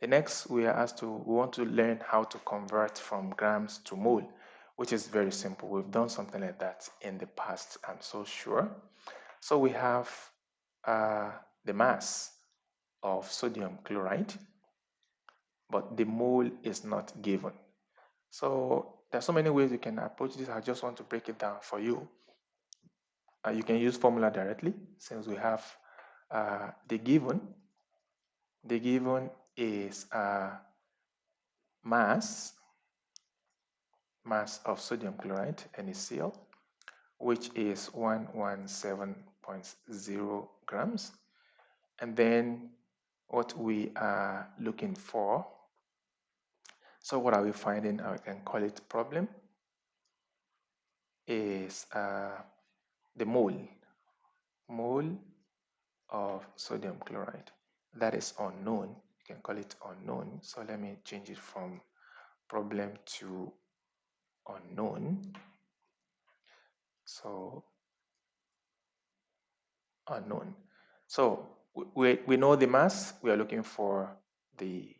The next, we want to learn how to convert from grams to mole, which is very simple. We've done something like that in the past, I'm so sure. So we have the mass of sodium chloride, but the mole is not given. So there's so many ways you can approach this. I just want to break it down for you. You can use formula directly since we have the given. The given is mass of sodium chloride, NaCl, which is 117.0 grams. And then what we are looking for, so what are we finding? I can call it problem, is the mole of sodium chloride. That is unknown. You can call it unknown. So let me change it from problem to unknown. So unknown. So we know the mass, we are looking for the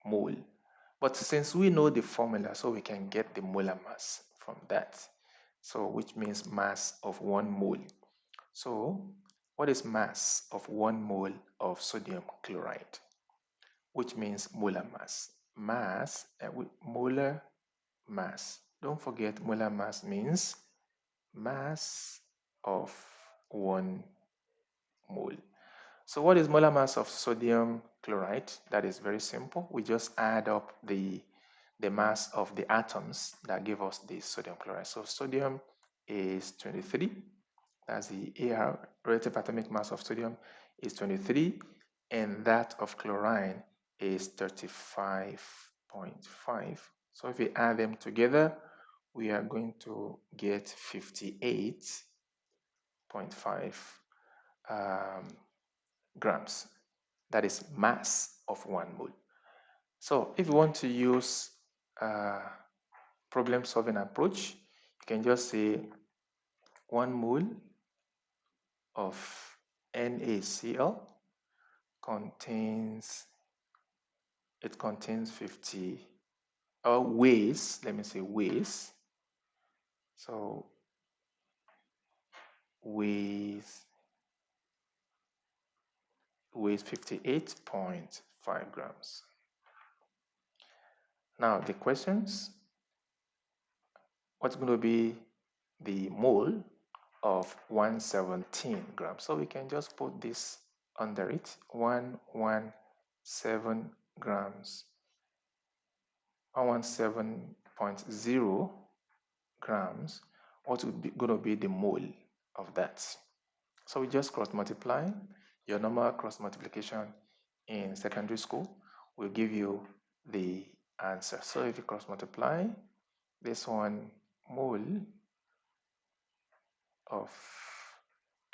mole. But since we know the formula, so we can get the molar mass from that. So which means mass of 1 mole. So what is mass of 1 mole of sodium chloride? Which means molar mass. Molar mass. Don't forget, molar mass means mass of 1 mole. So what is molar mass of sodium chloride? That is very simple. We just add up the mass of the atoms that give us the sodium chloride. So sodium is 23. That's the AR, relative atomic mass of sodium is 23, and that of chlorine is 35.5. So if we add them together, we are going to get 58.5 grams. That is mass of 1 mole. So if you want to use a problem solving approach, you can just say 1 mole of NaCl contains 50, or weighs, let me say weighs. So weighs 58.5 grams. Now the questions, what's going to be the mole of 117 grams? So we can just put this under it, 117 grams, 117.0 grams. What would be going to be the mole of that? So we just cross multiply. Your normal cross multiplication in secondary school will give you the answer. So if you cross multiply this one, mole of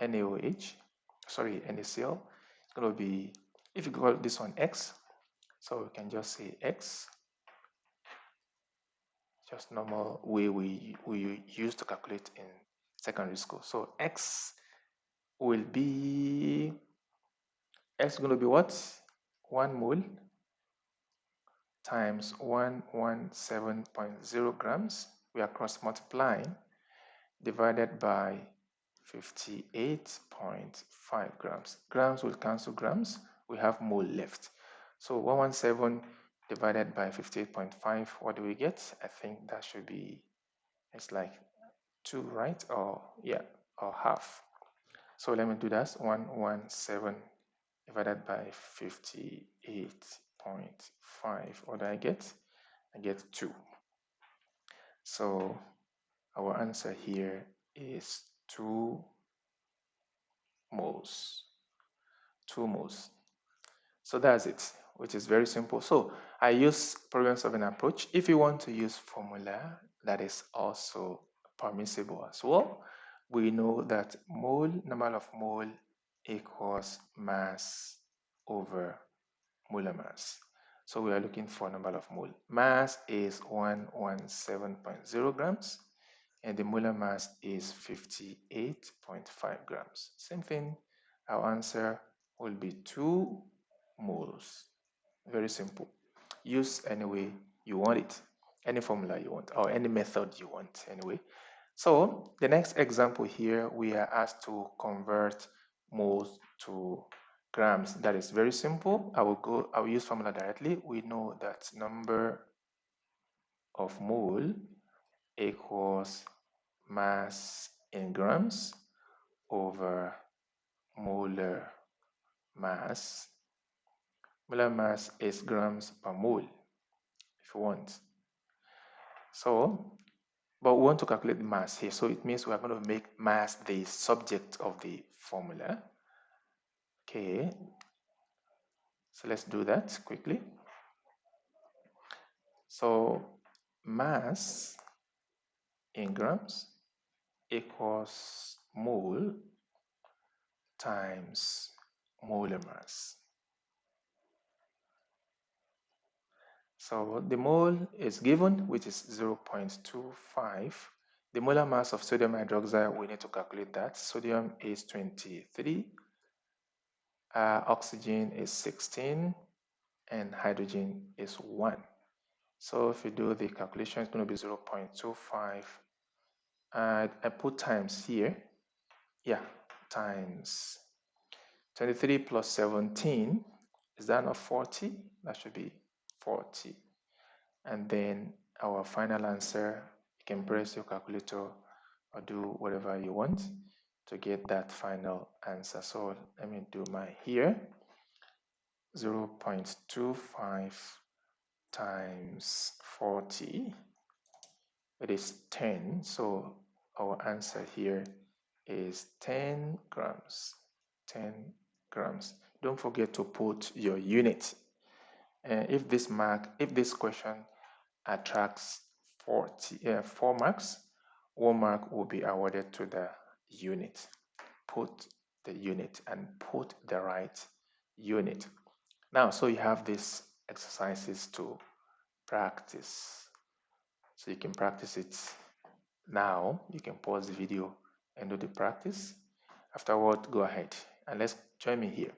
NaOH, sorry, NaCl, it's going to be, if you call this one X, so we can just say X, just normal way we used to calculate in secondary school. So X will be, X is going to be what? 1 mole times 117.0 grams. We are cross multiplying, divided by 58.5 grams. Grams will cancel grams. We have mole left. So 117 divided by 58.5, what do we get? I think that should be, it's like 2, right? Or yeah, or half. So let me do that. 117 divided by 58.5. What do I get? I get 2. So our answer here is 2 moles. 2 moles. So that's it, which is very simple. So I use problem solving approach. If you want to use formula, that is also permissible as well. We know that mole, number of mole equals mass over molar mass. So we are looking for number of mole. Mass is 117.0 grams, and the molar mass is 58.5 grams. Same thing, our answer will be 2 moles. Very simple. Use any way you want it, any formula you want, or any method you want anyway. So the next example here, we are asked to convert moles to grams. That is very simple. I will use formula directly. We know that number of mole equals mass in grams over molar mass. Molar mass is grams per mole if you want. So, but we want to calculate mass here. So it means we are going to make mass the subject of the formula. Okay, so let's do that quickly. So mass in grams equals mole times molar mass. So the mole is given, which is 0.25. The molar mass of sodium hydroxide, we need to calculate that. Sodium is 23, oxygen is 16, and hydrogen is 1. So if you do the calculation, it's going to be 0.25. I put times here. Yeah, times 23 plus 17. Is that not 40? That should be 40. And then our final answer, you can press your calculator or do whatever you want to get that final answer. So let me do mine here. 0.25 times 40, it is 10. So our answer here is 10 grams. 10 grams. Don't forget to put your unit. If this question attracts 4 marks, 1 mark will be awarded to the unit. Put the unit and put the right unit. Now, so you have these exercises to practice. So you can practice it now. You can pause the video and do the practice. Afterward, go ahead and let's join me here.